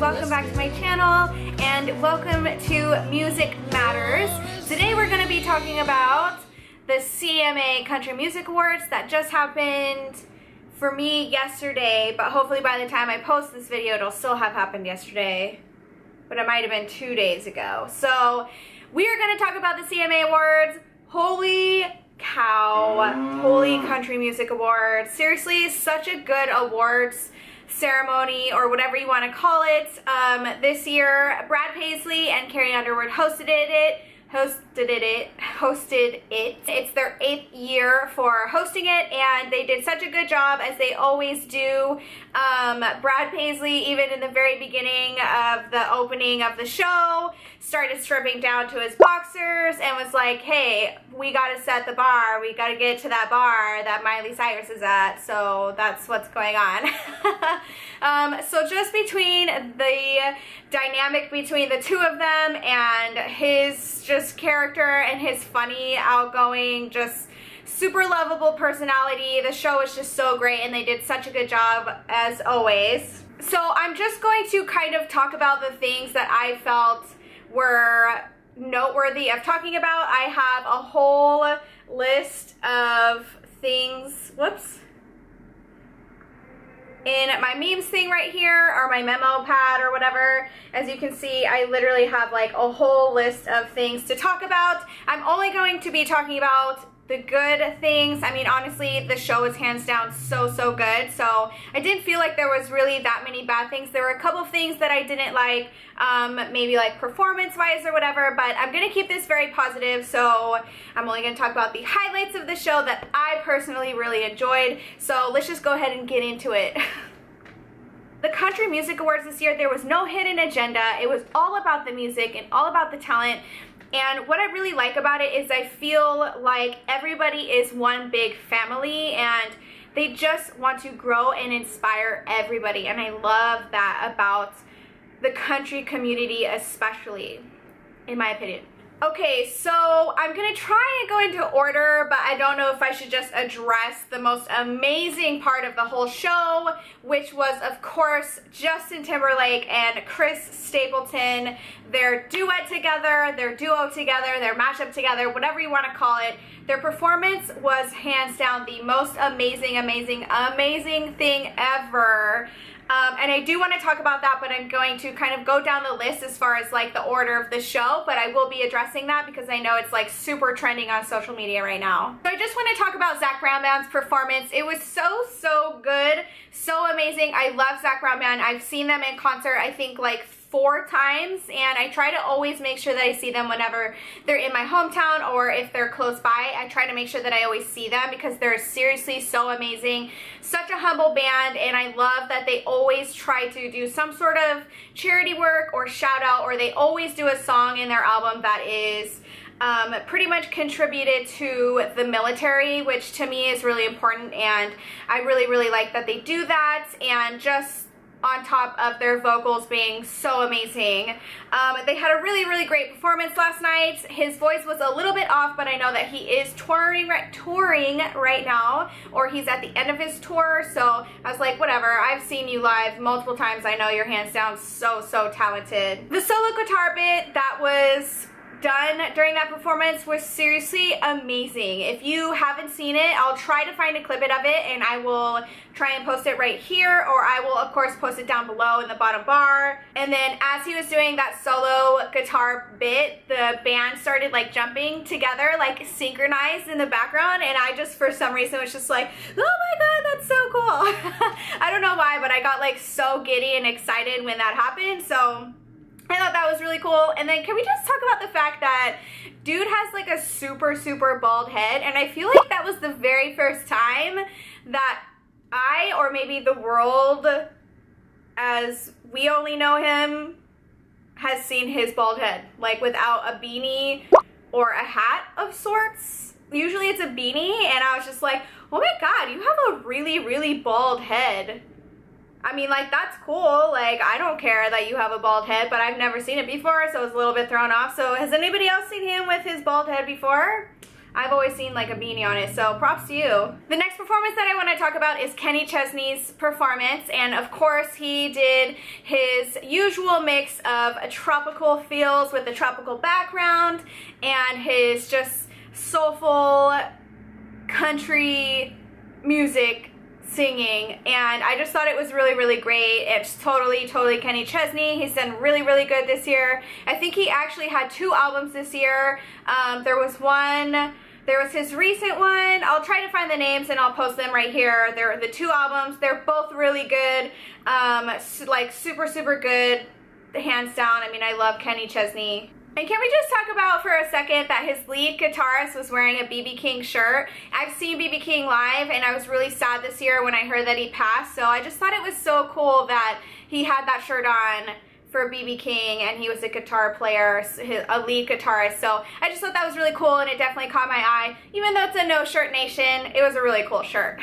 welcome back to my channel and welcome to Music Matters. Today we're going to be talking about the CMA Country Music Awards that just happened for me yesterday, but hopefully by the time I post this video it'll still have happened yesterday, but it might have been 2 days ago. So we are going to talk about the CMA Awards. Holy cow, holy Country Music Awards. Seriously, such a good awards ceremony or whatever you want to call it. This year Brad Paisley and Carrie Underwood hosted it. It's their 8th year for hosting it, and they did such a good job, as they always do. Brad Paisley, even in the very beginning of the opening of the show, started stripping down to his boxers and was like, hey, we gotta set the bar, we gotta get to that bar that Miley Cyrus is at. So that's what's going on. So just between the dynamic between the two of them and his just character and his funny, outgoing, just super lovable personality, the show was just so great and they did such a good job as always. So I'm just going to kind of talk about the things that I felt were noteworthy of talking about. I have a whole list of things, whoops, in my memes thing right here, or my memo pad or whatever. As you can see, I literally have like a whole list of things to talk about. I'm only going to be talking about the good things. I mean, honestly, the show is hands down so good, so I didn't feel like there was really that many bad things. There were a couple of things that I didn't like, maybe like performance-wise or whatever, but I'm gonna keep this very positive, so I'm only gonna talk about the highlights of the show that I personally really enjoyed. So let's just go ahead and get into it. The Country Music Awards this year, there was no hidden agenda. It was all about the music and all about the talent. And what I really like about it is I feel like everybody is one big family and they just want to grow and inspire everybody. And I love that about the country community, especially, in my opinion. Okay, so I'm gonna try and go into order, but I don't know if I should just address the most amazing part of the whole show, which was, of course, Justin Timberlake and Chris Stapleton, their duet together, their duo together, their mashup together, whatever you want to call it. Their performance was hands down the most amazing thing ever. And I do want to talk about that, but I'm going to kind of go down the list as far as like the order of the show, but I will be addressing that because I know it's like super trending on social media right now. So I just want to talk about Zac Brown Band's performance. It was so good, so amazing. I love Zac Brown Band. I've seen them in concert, I think like 4 times, and I try to always make sure that I see them whenever they're in my hometown or if they're close by. I try to make sure that I always see them because they're seriously so amazing. Such a humble band, and I love that they always try to do some sort of charity work or shout out, or they always do a song in their album that is pretty much contributed to the military, which to me is really important, and I really like that they do that. And just on top of their vocals being so amazing. They had a really great performance last night. His voice was a little bit off, but I know that he is touring right now, or he's at the end of his tour, so I was like, whatever, I've seen you live multiple times. I know you're hands down so talented. The solo guitar bit that was done during that performance was seriously amazing. If you haven't seen it, I'll try to find a clip of it and I will try and post it right here, or I will of course post it down below in the bottom bar. And then as he was doing that solo guitar bit, the band started like jumping together, like synchronized in the background, and I just for some reason was just like, oh my god, that's so cool. I don't know why, but I got like so giddy and excited when that happened, so I thought that was really cool. And then can we just talk about the fact that dude has like a super bald head, and I feel like that was the very first time that I, or maybe the world as we only know him, has seen his bald head, like without a beanie or a hat of sorts. Usually it's a beanie, and I was just like, oh my god, you have a really bald head. I mean, like, that's cool. Like, I don't care that you have a bald head, but I've never seen it before, so I was a little bit thrown off. So has anybody else seen him with his bald head before? I've always seen like a beanie on it, so props to you. The next performance that I want to talk about is Chesney's performance, and of course he did his usual mix of tropical feels with a tropical background and his just soulful country music singing, and I just thought it was really, really great. It's totally Chesney. He's done really, really good this year. I think he actually had 2 albums this year. There was his recent one. I'll try to find the names and I'll post them right here. They're the 2 albums. They're both really good, like super good, hands down. I mean, I love Chesney. And can we just talk about for a second that his lead guitarist was wearing a B.B. King shirt? I've seen B.B. King live, and I was really sad this year when I heard that he passed, so I just thought it was so cool that he had that shirt on for B.B. King, and he was a guitar player, a lead guitarist, so I just thought that was really cool, and it definitely caught my eye. Even though it's a no shirt nation, it was a really cool shirt.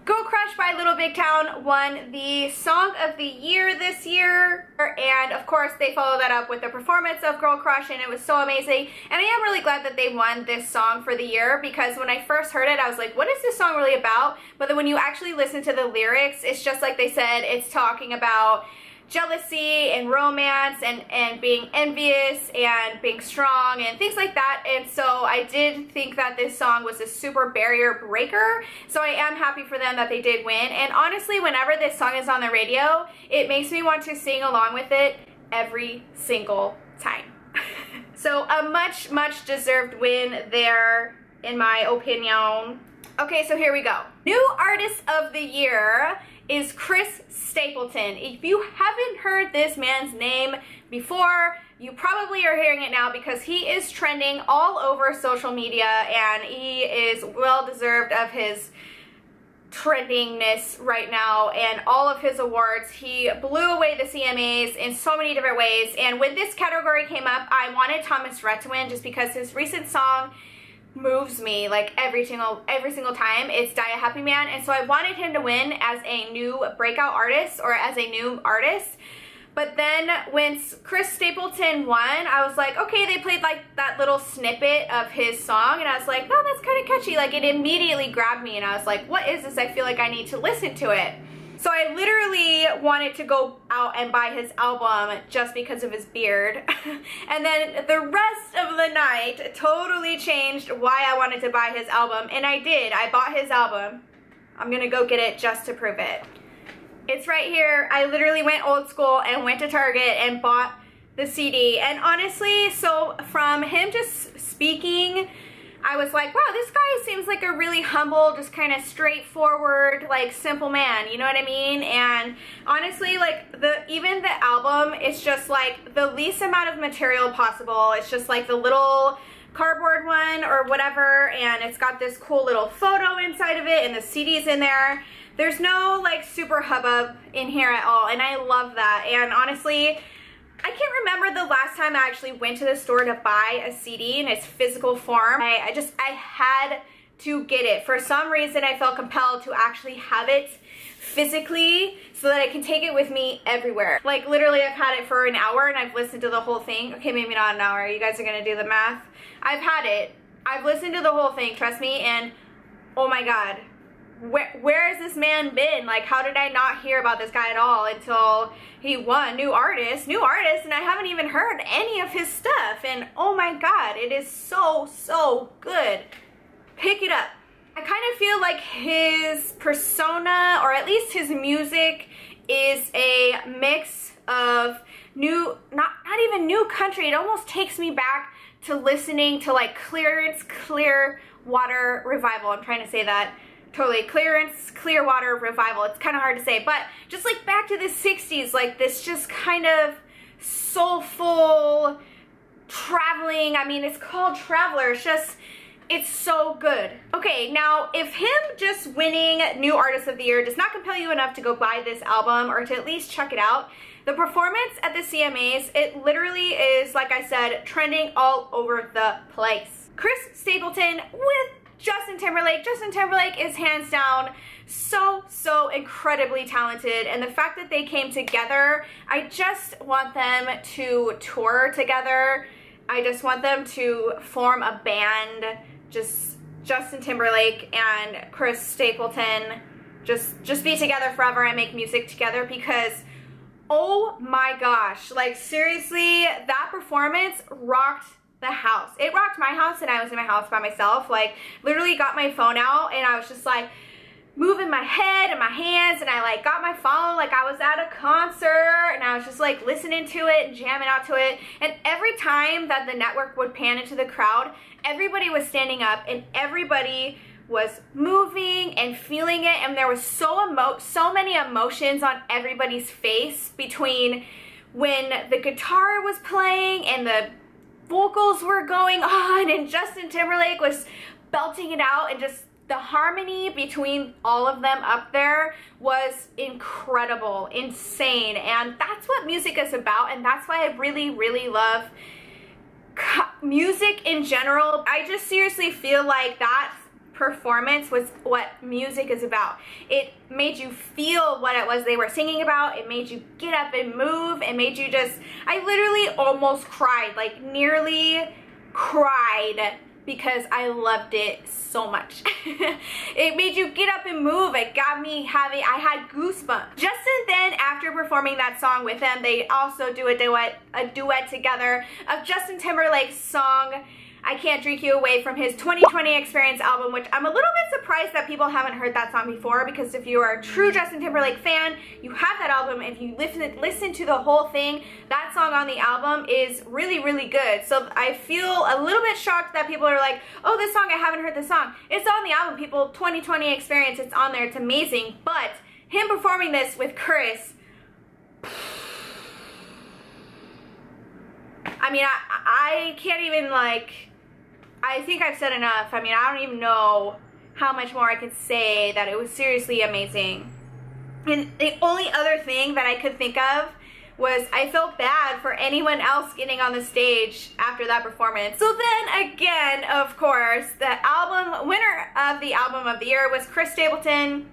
Go Crush by Little Big Town won the Song of the Year this year, and of course they followed that up with the performance of Girl Crush, and it was so amazing. And I am really glad that they won this song for the year, because when I first heard it I was like, what is this song really about? But then when you actually listen to the lyrics, it's just like they said, it's talking about jealousy and romance and being envious and being strong and things like that. And so I did think that this song was a super barrier breaker, so I am happy for them that they did win. And honestly, whenever this song is on the radio, it makes me want to sing along with it every single time. So a much deserved win there, in my opinion. Okay, so here we go. New Artist of the Year is Chris Stapleton. If you haven't heard this man's name before, you probably are hearing it now, because he is trending all over social media, and he is well deserved of his trendingness right now and all of his awards. He blew away the CMAs in so many different ways, and when this category came up, I wanted MsFrebrd to win just because his recent song moves me like every single time. It's Die a Happy Man, and so I wanted him to win as a new breakout artist or as a new artist. But then when Chris Stapleton won, I was like, okay, they played like that little snippet of his song, and I was like, oh, that's kind of catchy. Like, it immediately grabbed me, and I was like, what is this? I feel like I need to listen to it. So I literally wanted to go out and buy his album just because of his beard. And then the rest of the night totally changed why I wanted to buy his album. And I did. I bought his album. I'm gonna go get it just to prove it. It's right here. I literally went old school and went to Target and bought the CD. And honestly, so from him just speaking, I was like, wow, this guy seems like a really humble, just kind of straightforward, like simple man, you know what I mean? And honestly, like even the album is just like the least amount of material possible. It's just like the little cardboard one or whatever, and it's got this cool little photo inside of it, and the CD's in there. There's no like super hubbub in here at all, and I love that. And honestly, I can't remember the last time I actually went to the store to buy a CD in its physical form. I had to get it. For some reason, I felt compelled to actually have it physically so that I can take it with me everywhere. Like, literally, I've had it for an hour and I've listened to the whole thing. Okay, maybe not an hour. You guys are gonna do the math. I've had it. I've listened to the whole thing, trust me, and oh my God. Where has this man been? Like, how did I not hear about this guy at all until he won New Artist, and I haven't even heard any of his stuff, and oh my God, it is so good. Pick it up. I kind of feel like his persona, or at least his music, is a mix of new, not even new country. It almost takes me back to listening to like Clearwater Revival. I'm trying to say that totally. Clearwater Revival. It's kind of hard to say, but just like back to the 60s, like this just kind of soulful traveling. I mean, it's called Traveler. It's so good. Okay, now if him just winning New Artist of the Year does not compel you enough to go buy this album or to at least check it out, the performance at the CMAs, it literally is, like I said, trending all over the place. Chris Stapleton with Justin Timberlake. Justin Timberlake is hands down so incredibly talented, and the fact that they came together, I just want them to tour together. I just want them to form a band just Justin Timberlake and Chris Stapleton just be together forever and make music together, because oh my gosh, like seriously, that performance rocked the house. It rocked my house, and I was in my house by myself, like literally got my phone out and I was just like moving my head and my hands, and I like got my phone like I was at a concert, and I was just like listening to it and jamming out to it. And every time that the network would pan into the crowd, everybody was standing up and everybody was moving and feeling it, and there was so many emotions on everybody's face between when the guitar was playing and the vocals were going on and Justin Timberlake was belting it out, and just the harmony between all of them up there was incredible, insane. And that's what music is about, and that's why I really, really love music in general. I just seriously feel like that performance was what music is about. It made you feel what it was they were singing about. It made you get up and move. It made you just, I literally almost cried, like nearly cried, because I loved it so much. It made you get up and move. It got me having, I had goosebumps. Justin then, after performing that song with them, they also do a duet together of Justin Timberlake's song I Can't Drink You Away from his 2020 Experience album, which I'm a little bit surprised that people haven't heard that song before, because if you are a true Justin Timberlake fan, you have that album. If you listen to the whole thing, that song on the album is really, really good. So I feel a little bit shocked that people are like, oh, this song, I haven't heard this song. It's on the album, people. 2020 Experience, it's on there. It's amazing. But him performing this with Chris, I mean, I can't even, like, I think I've said enough. I mean, I don't even know how much more I could say. That it was seriously amazing. And the only other thing that I could think of was I felt bad for anyone else getting on the stage after that performance. So then again, of course, the winner of the album of the year was Chris Stapleton.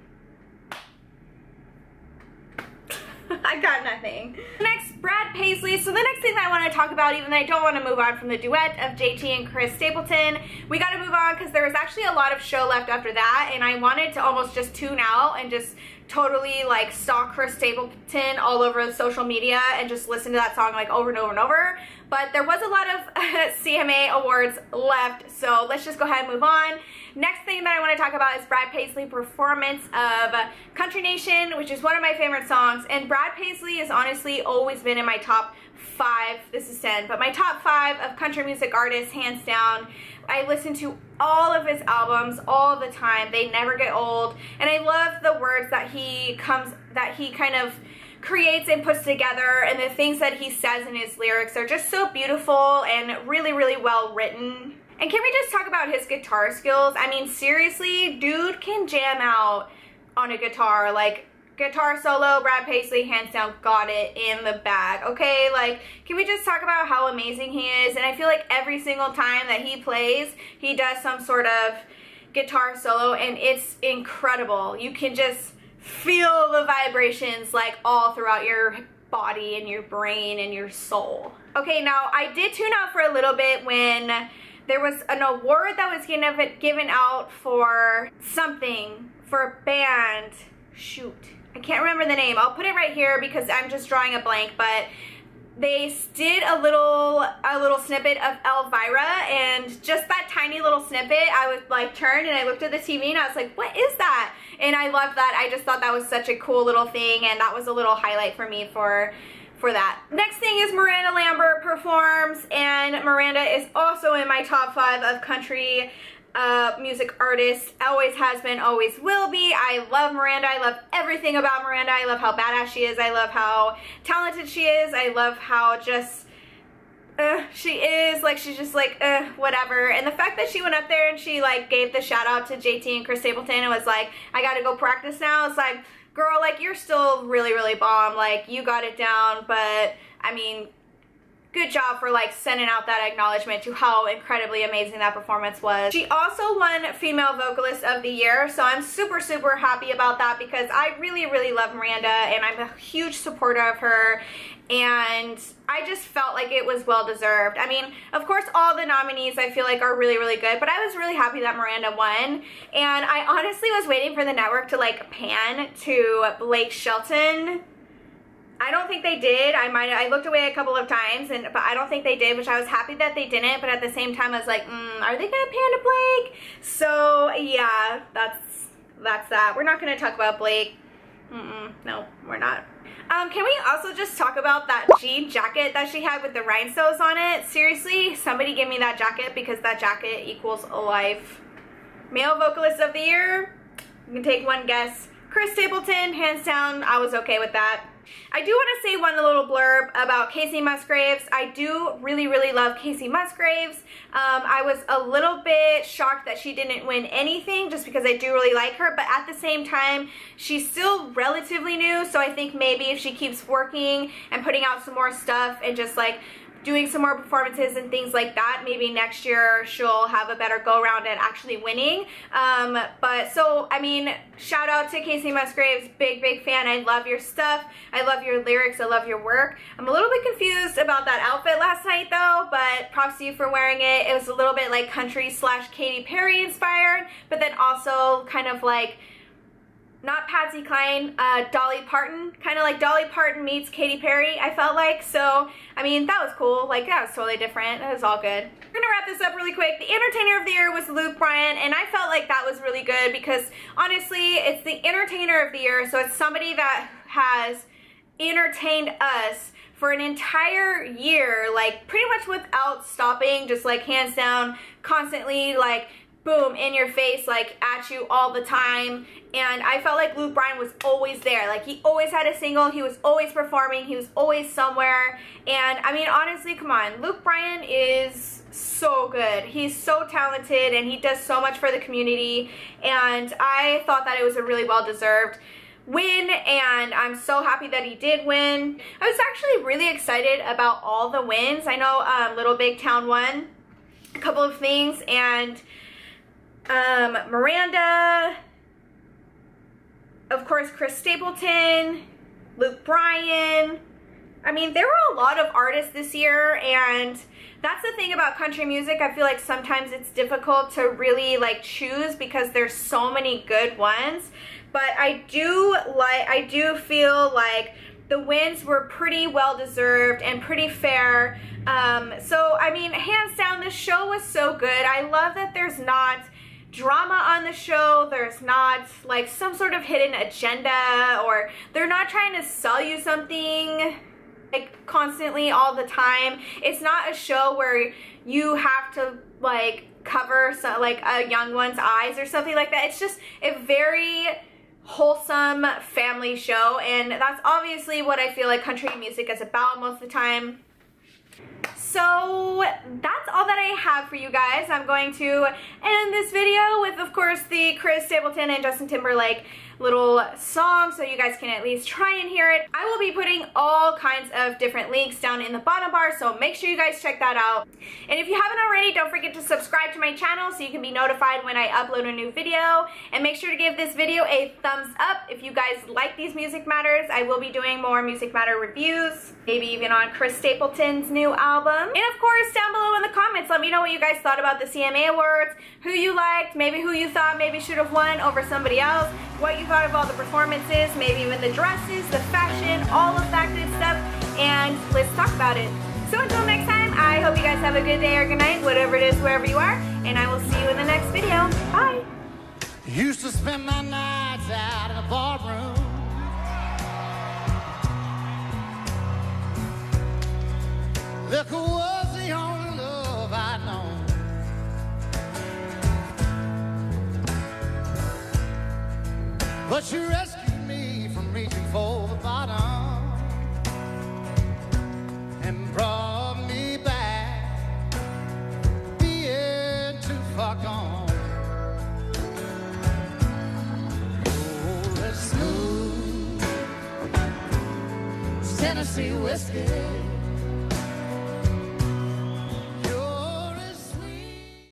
I got nothing. Next, Brad Paisley. So the next thing that I want to talk about, even though I don't want to move on from the duet of JT and Chris Stapleton, we got to move on because there was actually a lot of show left after that, and I wanted to almost just tune out and just totally like stalk Chris Stapleton all over social media and just listen to that song like over and over and over. But there was a lot of CMA awards left, so let's just go ahead and move on. Next thing that I want to talk about is Brad Paisley's performance of Country Nation, which is one of my favorite songs. And Brad Paisley has honestly always been in my top 5, this is 10, but my top 5 of country music artists, hands down. I listen to all of his albums all the time. They never get old. And I love the words that he kind of creates and puts together, and the things that he says in his lyrics are just so beautiful and really, really well written. And can we just talk about his guitar skills? I mean, seriously, dude can jam out on a guitar. Like, guitar solo, Brad Paisley, hands down, got it in the bag, okay? Like, can we just talk about how amazing he is? And I feel like every single time that he plays, he does some sort of guitar solo, and it's incredible. You can just feel the vibrations, like, all throughout your body and your brain and your soul. Okay, now, I did tune out for a little bit when there was an award that was given out for something, for a band. Shoot, I can't remember the name. I'll put it right here because I'm just drawing a blank, but they did a little snippet of ELVIRA, and just that tiny little snippet, I was like turned and I looked at the TV and I was like, what is that? And I loved that. I just thought that was such a cool little thing, and that was a little highlight for me for that. Next thing is Miranda Lambert performs, and Miranda is also in my top 5 of country music artists. Always has been, always will be. I love Miranda. I love everything about Miranda. I love how badass she is. I love how talented she is. I love how just she is. Like, she's just like, whatever. And the fact that she went up there and she like gave the shout out to JT and Chris Stapleton and was like, I gotta go practice now. It's like, girl, like, you're still really, really bomb. Like, you got it down, but I mean, good job for like sending out that acknowledgement to how incredibly amazing that performance was. She also won Female Vocalist of the Year, so I'm super, super happy about that because I really, really love Miranda and I'm a huge supporter of her, and I just felt like it was well deserved. I mean, of course, all the nominees I feel like are really, really good, but I was really happy that Miranda won, and I honestly was waiting for the network to like pan to Blake Shelton. I don't think they did. I looked away a couple of times, but I don't think they did, which I was happy that they didn't, but at the same time I was like, are they gonna pan to Blake? So yeah, that's that. We're not gonna talk about Blake. No, we're not. Can we also just talk about that jean jacket that she had with the rhinestones on it? Seriously, somebody give me that jacket because that jacket equals a life. Male Vocalist of the Year, you can take one guess. Chris Stapleton, hands down, I was okay with that. I do want to say one little blurb about Kacey Musgraves. I do really, really love Kacey Musgraves. I was a little bit shocked that she didn't win anything just because I do really like her, but at the same time, she's still relatively new, so I think maybe if she keeps working and putting out some more stuff and just like doing some more performances and things like that, maybe next year she'll have a better go-around at actually winning. But so, I mean, shout out to Kacey Musgraves, big, big fan. I love your stuff. I love your lyrics. I love your work. I'm a little bit confused about that outfit last night though, but props to you for wearing it. It was a little bit like country / Katy Perry inspired, but then also kind of like, not Patsy Cline, Dolly Parton, kind of like Dolly Parton meets Katy Perry, I felt like. So, I mean, that was cool. Like, that was totally different. That was all good. We're gonna wrap this up really quick. The Entertainer of the Year was Luke Bryan, and I felt like that was really good because, honestly, it's the Entertainer of the Year, so it's somebody that has entertained us for an entire year, like, pretty much without stopping, just, like, hands down, constantly, like, boom, in your face, like at you all the time. And I felt like Luke Bryan was always there. Like he always had a single, he was always performing, he was always somewhere. And I mean, honestly, come on, Luke Bryan is so good. He's so talented and he does so much for the community. And I thought that it was a really well-deserved win, and I'm so happy that he did win. I was actually really excited about all the wins. I know Little Big Town won a couple of things, and Miranda, of course Chris Stapleton, Luke Bryan. I mean, there were a lot of artists this year, and that's the thing about country music. I feel like sometimes it's difficult to really like choose because there's so many good ones. But I do feel like the wins were pretty well deserved and pretty fair. So I mean, hands down, the show was so good. I love that there's not drama on the show. There's not like some sort of hidden agenda, or they're not trying to sell you something like constantly all the time. It's not a show where you have to like cover some, like a young one's eyes or something like that. It's just a very wholesome family show, and that's obviously what I feel like country music is about most of the time. So that's all that I have for you guys. I'm going to end this video with, of course, the Chris Stapleton and Justin Timberlake little song, so you guys can at least try and hear it. I will be putting all kinds of different links down in the bottom bar, so make sure you guys check that out. And if you haven't already, don't forget to subscribe to my channel so you can be notified when I upload a new video. And make sure to give this video a thumbs up if you guys like these Music Matters. I will be doing more Music Matter reviews, maybe even on Chris Stapleton's new album. And of course, down below in the comments, let me know what you guys thought about the CMA Awards, who you liked, maybe who you thought maybe should have won over somebody else, what you thought of all the performances, maybe even the dresses, the fashion, all of that good stuff, and let's talk about it. So until next time, I hope you guys have a good day or good night, whatever it is, wherever you are, and I will see you in the next video. Bye! Used to spend my nights out in a barroom, liquor was the only love I'd known. But you rescued me from reaching for the bottom and brought me back, being too far gone. Oh, let's smooth Tennessee whiskey.